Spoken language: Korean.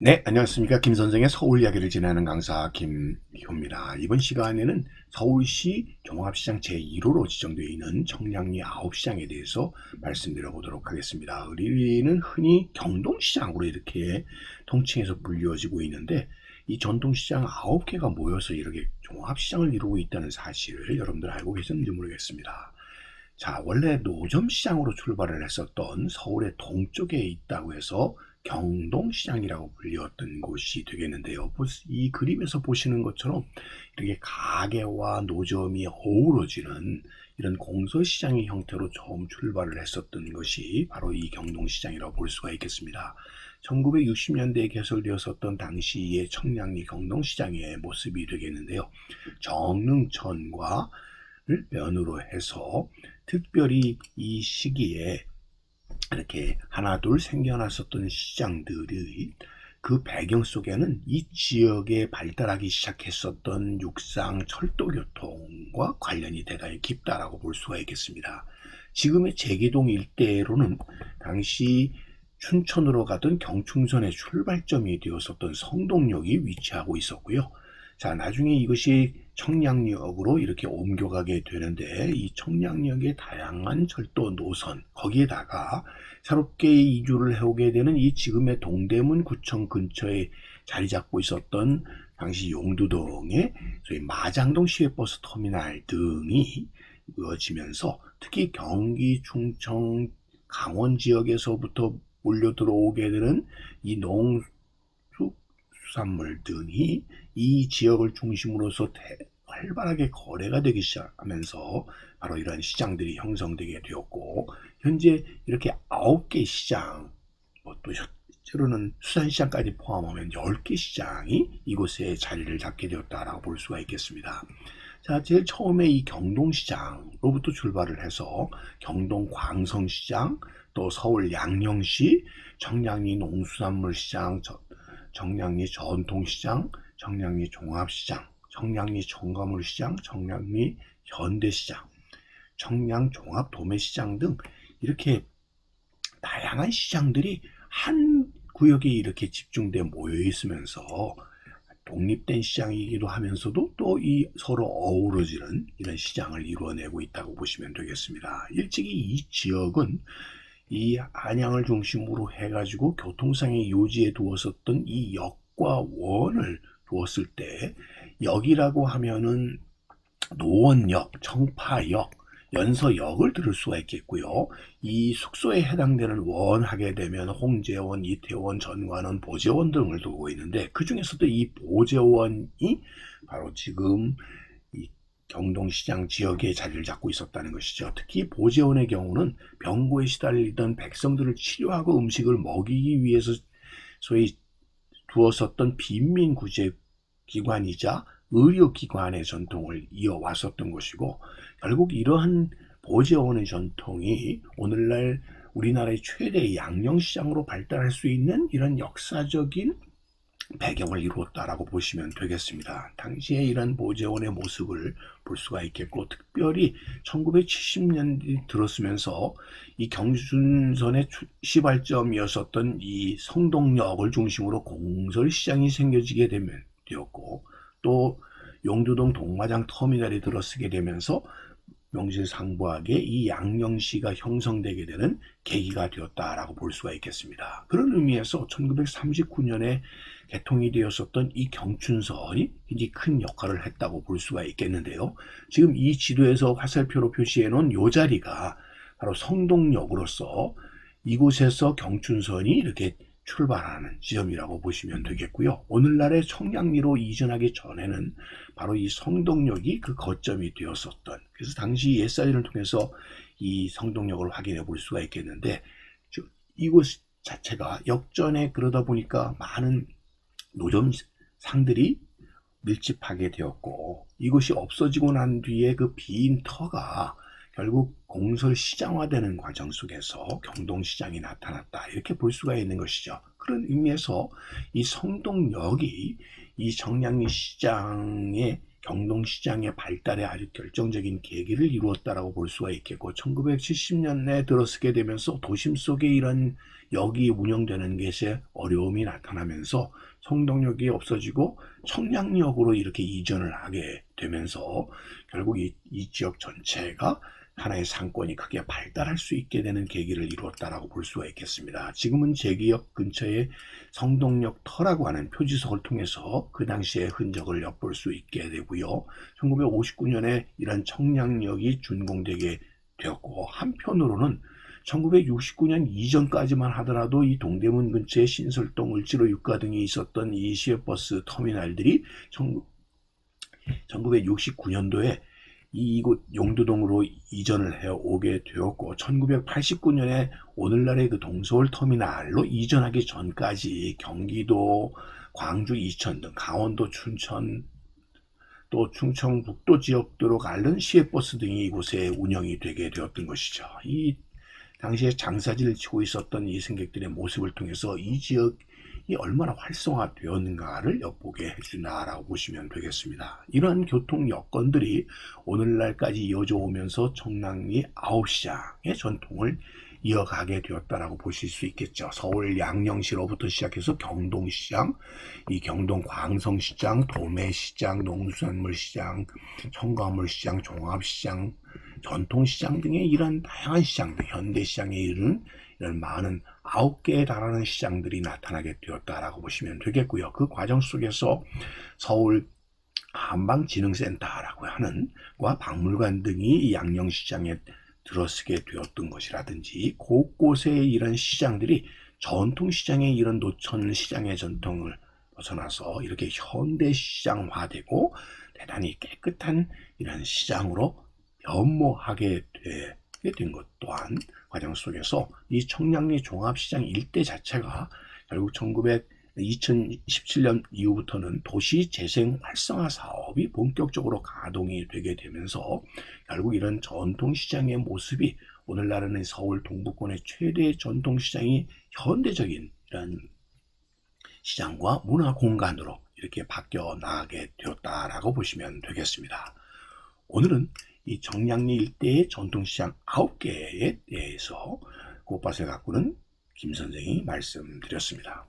네, 안녕하십니까. 김선생의 서울 이야기를 진행하는 강사 김효입니다. 이번 시간에는 서울시 종합시장 제1호로 지정되어 있는 청량리 9시장에 대해서 말씀드려보도록 하겠습니다. 우리는 흔히 경동시장으로 이렇게 통칭해서 불리워지고 있는데, 이 전통시장 9개가 모여서 이렇게 종합시장을 이루고 있다는 사실을 여러분들 알고 계셨는지 모르겠습니다. 자, 원래 노점시장으로 출발을 했었던 서울의 동쪽에 있다고 해서 경동시장이라고 불렸던 곳이 되겠는데요. 이 그림에서 보시는 것처럼 이렇게 가게와 노점이 어우러지는 이런 공설시장의 형태로 처음 출발을 했었던 것이 바로 이 경동시장이라고 볼 수가 있겠습니다. 1960년대에 개설되었었던 당시의 청량리 경동시장의 모습이 되겠는데요. 정릉천과 를 면으로 해서 특별히 이 시기에 이렇게 하나둘 생겨났었던 시장들이 그 배경 속에는 이 지역에 발달하기 시작했었던 육상 철도 교통과 관련이 대단히 깊다라고 볼 수가 있겠습니다. 지금의 제기동 일대로는 당시 춘천으로 가던 경충선의 출발점이 되었었던 성동역이 위치하고 있었고요. 자, 나중에 이것이 청량역으로 이렇게 옮겨가게 되는데, 이 청량역의 다양한 철도 노선, 거기에다가 새롭게 이주를 해오게 되는 이 지금의 동대문 구청 근처에 자리 잡고 있었던 당시 용두동의 소위 마장동 시외버스 터미널 등이 이어지면서 특히 경기, 충청, 강원 지역에서부터 몰려 들어오게 되는 이 수산물 등이 이 지역을 중심으로서 활발하게 거래가 되기 시작하면서 바로 이런 시장들이 형성되게 되었고, 현재 이렇게 9개 시장, 또 실제로는 수산시장까지 포함하면 10개 시장이 이곳에 자리를 잡게 되었다라고 볼 수가 있겠습니다. 자, 제일 처음에 이 경동시장로부터 출발을 해서 경동 광성시장, 또 서울 양령시, 청량리 농수산물시장, 청량리 전통시장, 청량리 종합시장, 청량리 첨가물시장, 청량리 현대시장, 청량 종합도매시장 등 이렇게 다양한 시장들이 한 구역에 이렇게 집중돼 모여 있으면서 독립된 시장이기도 하면서도 또 이 서로 어우러지는 이런 시장을 이루어내고 있다고 보시면 되겠습니다. 일찍이 이 지역은 이 안양을 중심으로 해가지고 교통상의 요지에 두었었던 이 역과 원을 두었을 때, 역이라고 하면은 노원역, 청파역, 연서역을 들을 수가 있겠고요. 이 숙소에 해당되는 원 하게 되면 홍제원, 이태원, 전관원, 보제원 등을 두고 있는데, 그 중에서도 이 보제원이 바로 지금 이 경동시장 지역에 자리를 잡고 있었다는 것이죠. 특히 보제원의 경우는 병고에 시달리던 백성들을 치료하고 음식을 먹이기 위해서 소위 두었었던 빈민구제기관이자 의료기관의 전통을 이어왔었던 것이고, 결국 이러한 보제원의 전통이 오늘날 우리나라의 최대 양령시장으로 발달할 수 있는 이런 역사적인 배경을 이루었다라고 보시면 되겠습니다. 당시에 이런 보제원의 모습을 볼 수가 있겠고, 특별히 1970년대 들었으면서 이 경춘선의 시발점이었었던 이 성동역을 중심으로 공설시장이 생겨지게 되었고, 또 용두동 동마장 터미널이 들어서게 되면서 명실상부하게 이 양령시가 형성되게 되는 계기가 되었다라고 볼 수가 있겠습니다. 그런 의미에서 1939년에 개통이 되었었던 이 경춘선이 굉장히 큰 역할을 했다고 볼 수가 있겠는데요. 지금 이 지도에서 화살표로 표시해 놓은 이 자리가 바로 성동역으로서 이곳에서 경춘선이 이렇게 출발하는 지점이라고 보시면 되겠고요. 오늘날의 청량리로 이전하기 전에는 바로 이 성동역이 그 거점이 되었었던, 그래서 당시 옛사진을 통해서 이 성동역을 확인해 볼 수가 있겠는데, 이곳 자체가 역전에 그러다 보니까 많은 노점상들이 밀집하게 되었고, 이것이 없어지고 난 뒤에 그 빈 터가 결국 공설 시장화되는 과정 속에서 경동시장이 나타났다, 이렇게 볼 수가 있는 것이죠. 그런 의미에서 이 성동역이 이 청량리 시장의 경동시장의 발달에 아주 결정적인 계기를 이루었다라고 볼 수가 있겠고, 1970년대에 들어서게 되면서 도심 속에 이런 역이 운영되는 것에 어려움이 나타나면서 성동역이 없어지고 청량역으로 이렇게 이전을 하게 되면서 결국 이 지역 전체가 하나의 상권이 크게 발달할 수 있게 되는 계기를 이루었다라고 볼 수가 있겠습니다. 지금은 제기역 근처에 성동역 터라고 하는 표지석을 통해서 그 당시의 흔적을 엿볼 수 있게 되고요. 1959년에 이런 청량역이 준공되게 되었고, 한편으로는 1969년 이전까지만 하더라도 이 동대문 근처에 신설동, 을지로 육가 등이 있었던 이 시외버스 터미널들이 1969년도에 이곳 용두동으로 이전을 해 오게 되었고, 1989년에 오늘날의 그 동서울 터미널로 이전하기 전까지 경기도, 광주, 이천 등 강원도, 춘천, 또 충청북도 지역도로 갈른 시외버스 등이 이곳에 운영이 되게 되었던 것이죠. 이 당시에 장사지를 치고 있었던 이 승객들의 모습을 통해서 이 지역이 얼마나 활성화되었는가를 엿보게 해준다라고 보시면 되겠습니다. 이러한 교통 여건들이 오늘날까지 이어져 오면서 청량리 아홉시장의 전통을 이어가게 되었다라고 보실 수 있겠죠. 서울 양령시로부터 시작해서 경동시장, 이 경동 광성시장, 도매시장, 농수산물시장, 첨가물시장, 종합시장, 전통시장 등의 이런 다양한 시장들, 현대시장에 이르는 이런 많은 9개에 달하는 시장들이 나타나게 되었다라고 보시면 되겠고요. 그 과정 속에서 서울 한방진흥센터라고 하는 과 박물관 등이 이 양령시장에 들어서게 되었던 것이라든지, 곳곳에 이런 시장들이 전통시장의 이런 노천시장의 전통을 벗어나서 이렇게 현대시장화되고 대단히 깨끗한 이런 시장으로 변모하게 되게 된 것 또한 과정 속에서 이 청량리 종합시장 일대 자체가 결국 2017년 이후부터는 도시재생 활성화 사업이 본격적으로 가동이 되게 되면서 결국 이런 전통시장의 모습이 오늘날에는 서울 동부권의 최대 전통시장이 현대적인 이런 시장과 문화 공간으로 이렇게 바뀌어 나가게 되었다라고 보시면 되겠습니다. 오늘은 이 청량리 일대의 전통시장 9개에 대해서 꽃밭을 가꾸는 김 선생이 말씀드렸습니다.